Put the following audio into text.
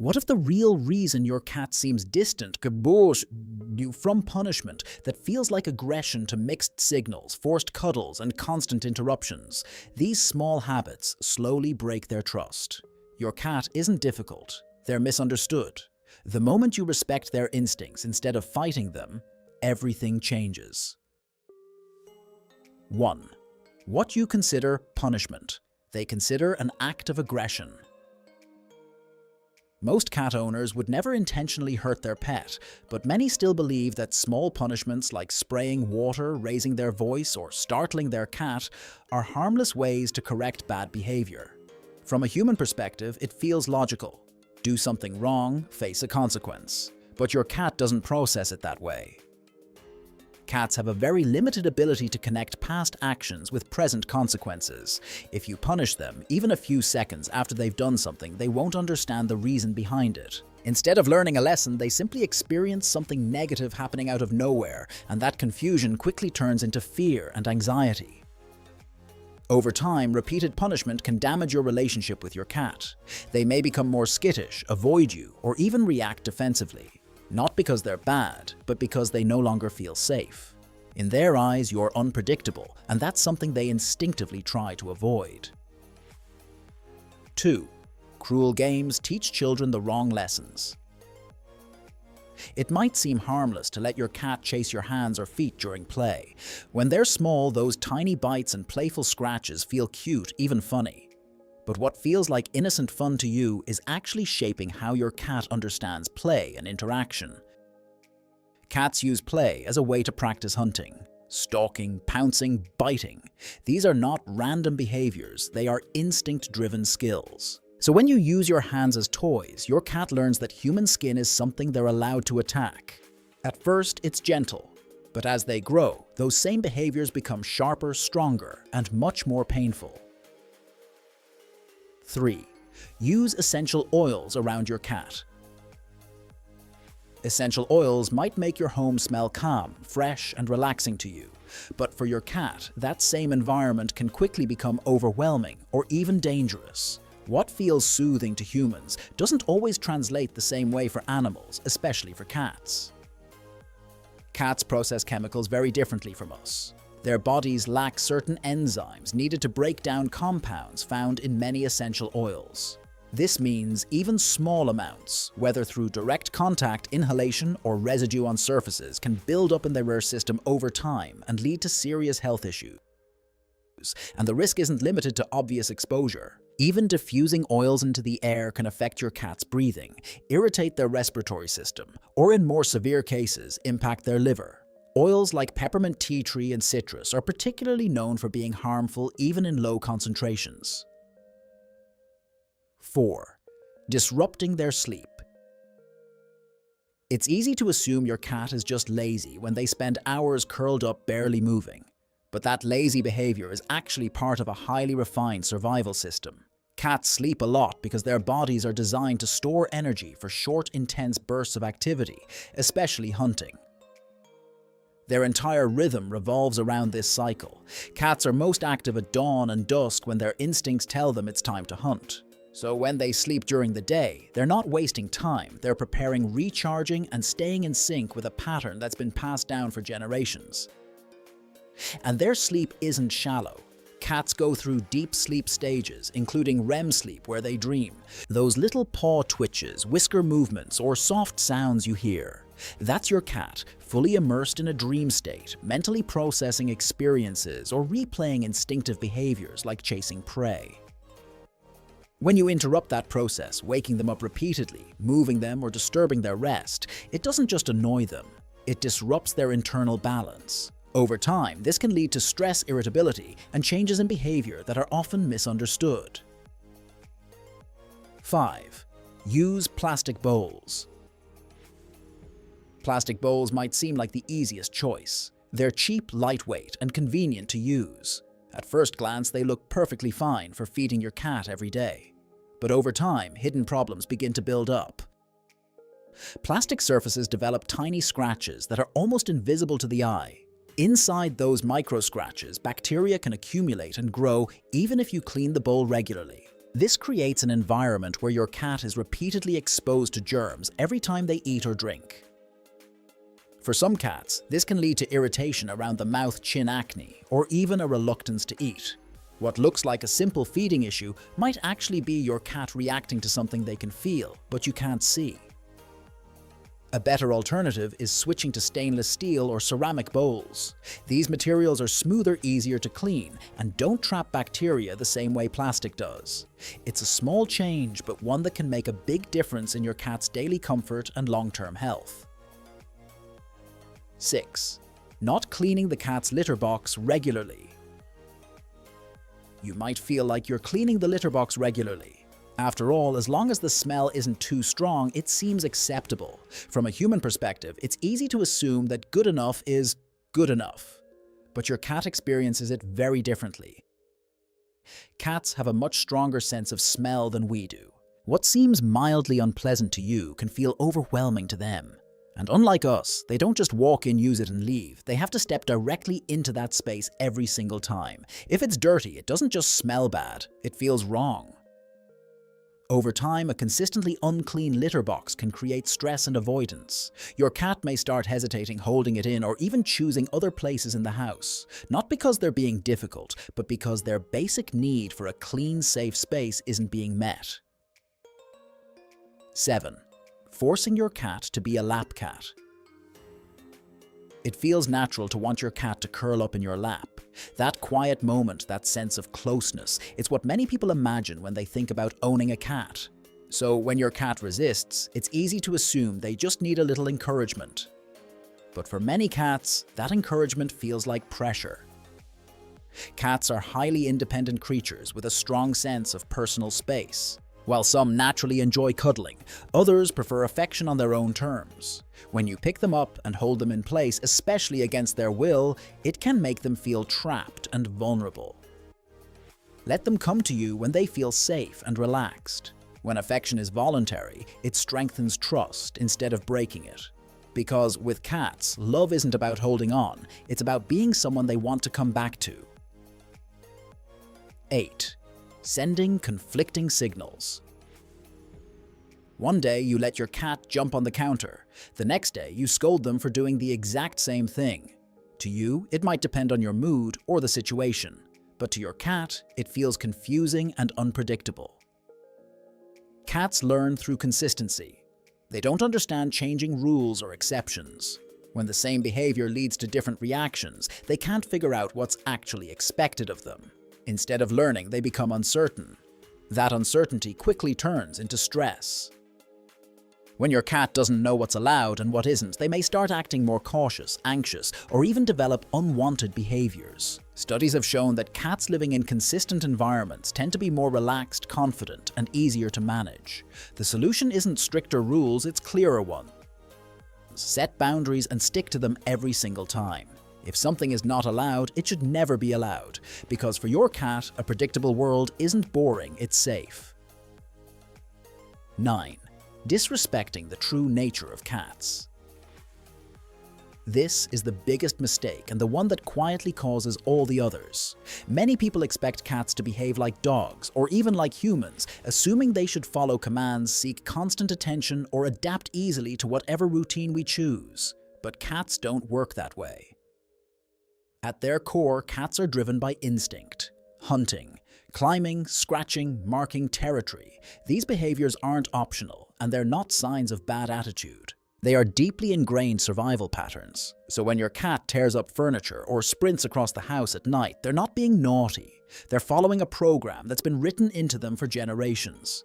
What if the real reason your cat seems distant, kabosh, from punishment that feels like aggression to mixed signals, forced cuddles, and constant interruptions? These small habits slowly break their trust. Your cat isn't difficult, they're misunderstood. The moment you respect their instincts instead of fighting them, everything changes. 1. What you consider punishment. They consider an act of aggression. Most cat owners would never intentionally hurt their pet, but many still believe that small punishments like spraying water, raising their voice, or startling their cat are harmless ways to correct bad behavior. From a human perspective, it feels logical. Do something wrong, face a consequence. But your cat doesn't process it that way. Cats have a very limited ability to connect past actions with present consequences. If you punish them, even a few seconds after they've done something, they won't understand the reason behind it. Instead of learning a lesson, they simply experience something negative happening out of nowhere, and that confusion quickly turns into fear and anxiety. Over time, repeated punishment can damage your relationship with your cat. They may become more skittish, avoid you, or even react defensively. Not because they're bad, but because they no longer feel safe. In their eyes, you're unpredictable, and that's something they instinctively try to avoid. 2. Cruel games teach children the wrong lessons. It might seem harmless to let your cat chase your hands or feet during play. When they're small, those tiny bites and playful scratches feel cute, even funny. But what feels like innocent fun to you is actually shaping how your cat understands play and interaction. Cats use play as a way to practice hunting. Stalking, pouncing, biting. These are not random behaviors, they are instinct-driven skills. So when you use your hands as toys, your cat learns that human skin is something they're allowed to attack. At first, it's gentle, but as they grow, those same behaviors become sharper, stronger, and much more painful. 3. Use essential oils around your cat. Essential oils might make your home smell calm, fresh, and relaxing to you. But for your cat, that same environment can quickly become overwhelming or even dangerous. What feels soothing to humans doesn't always translate the same way for animals, especially for cats. Cats process chemicals very differently from us. Their bodies lack certain enzymes needed to break down compounds found in many essential oils. This means even small amounts, whether through direct contact, inhalation, or residue on surfaces, can build up in their system over time and lead to serious health issues. And the risk isn't limited to obvious exposure. Even diffusing oils into the air can affect your cat's breathing, irritate their respiratory system, or in more severe cases, impact their liver. Oils like peppermint tea tree and citrus are particularly known for being harmful even in low concentrations. 4. Disrupting their sleep. It's easy to assume your cat is just lazy when they spend hours curled up barely moving. But that lazy behavior is actually part of a highly refined survival system. Cats sleep a lot because their bodies are designed to store energy for short, intense bursts of activity, especially hunting. Their entire rhythm revolves around this cycle. Cats are most active at dawn and dusk when their instincts tell them it's time to hunt. So when they sleep during the day, they're not wasting time, they're preparing, recharging, and staying in sync with a pattern that's been passed down for generations. And their sleep isn't shallow. Cats go through deep sleep stages, including REM sleep where they dream. Those little paw twitches, whisker movements, or soft sounds you hear. That's your cat, fully immersed in a dream state, mentally processing experiences or replaying instinctive behaviors like chasing prey. When you interrupt that process, waking them up repeatedly, moving them or disturbing their rest, it doesn't just annoy them, it disrupts their internal balance. Over time, this can lead to stress, irritability, and changes in behavior that are often misunderstood. 5. Use plastic bowls. Plastic bowls might seem like the easiest choice. They're cheap, lightweight, and convenient to use. At first glance, they look perfectly fine for feeding your cat every day. But over time, hidden problems begin to build up. Plastic surfaces develop tiny scratches that are almost invisible to the eye. Inside those micro scratches, bacteria can accumulate and grow even if you clean the bowl regularly. This creates an environment where your cat is repeatedly exposed to germs every time they eat or drink. For some cats, this can lead to irritation around the mouth-chin acne or even a reluctance to eat. What looks like a simple feeding issue might actually be your cat reacting to something they can feel, but you can't see. A better alternative is switching to stainless steel or ceramic bowls. These materials are smoother, easier to clean, and don't trap bacteria the same way plastic does. It's a small change, but one that can make a big difference in your cat's daily comfort and long-term health. 6. Not cleaning the cat's litter box regularly. You might feel like you're cleaning the litter box regularly. After all, as long as the smell isn't too strong, it seems acceptable. From a human perspective, it's easy to assume that good enough is good enough. But your cat experiences it very differently. Cats have a much stronger sense of smell than we do. What seems mildly unpleasant to you can feel overwhelming to them. And unlike us, they don't just walk in, use it and leave. They have to step directly into that space every single time. If it's dirty, it doesn't just smell bad, it feels wrong. Over time, a consistently unclean litter box can create stress and avoidance. Your cat may start hesitating, holding it in, or even choosing other places in the house. Not because they're being difficult, but because their basic need for a clean, safe space isn't being met. 7. Forcing your cat to be a lap cat. It feels natural to want your cat to curl up in your lap. That quiet moment, that sense of closeness, it's what many people imagine when they think about owning a cat. So when your cat resists, it's easy to assume they just need a little encouragement. But for many cats, that encouragement feels like pressure. Cats are highly independent creatures with a strong sense of personal space. While some naturally enjoy cuddling, others prefer affection on their own terms. When you pick them up and hold them in place, especially against their will, it can make them feel trapped and vulnerable. Let them come to you when they feel safe and relaxed. When affection is voluntary, it strengthens trust instead of breaking it. Because with cats, love isn't about holding on, it's about being someone they want to come back to. 8. Sending conflicting signals. One day you let your cat jump on the counter. The next day you scold them for doing the exact same thing. To you, it might depend on your mood or the situation, but to your cat, it feels confusing and unpredictable. Cats learn through consistency. They don't understand changing rules or exceptions. When the same behavior leads to different reactions, they can't figure out what's actually expected of them. Instead of learning, they become uncertain. That uncertainty quickly turns into stress. When your cat doesn't know what's allowed and what isn't, they may start acting more cautious, anxious, or even develop unwanted behaviors. Studies have shown that cats living in consistent environments tend to be more relaxed, confident, and easier to manage. The solution isn't stricter rules, it's clearer ones. Set boundaries and stick to them every single time. If something is not allowed, it should never be allowed, because for your cat, a predictable world isn't boring, it's safe. 9. Disrespecting the true nature of cats. This is the biggest mistake and the one that quietly causes all the others. Many people expect cats to behave like dogs or even like humans, assuming they should follow commands, seek constant attention, or adapt easily to whatever routine we choose. But cats don't work that way. At their core, cats are driven by instinct. Hunting, climbing, scratching, marking territory. These behaviors aren't optional, and they're not signs of bad attitude. They are deeply ingrained survival patterns. So when your cat tears up furniture or sprints across the house at night, they're not being naughty. They're following a program that's been written into them for generations.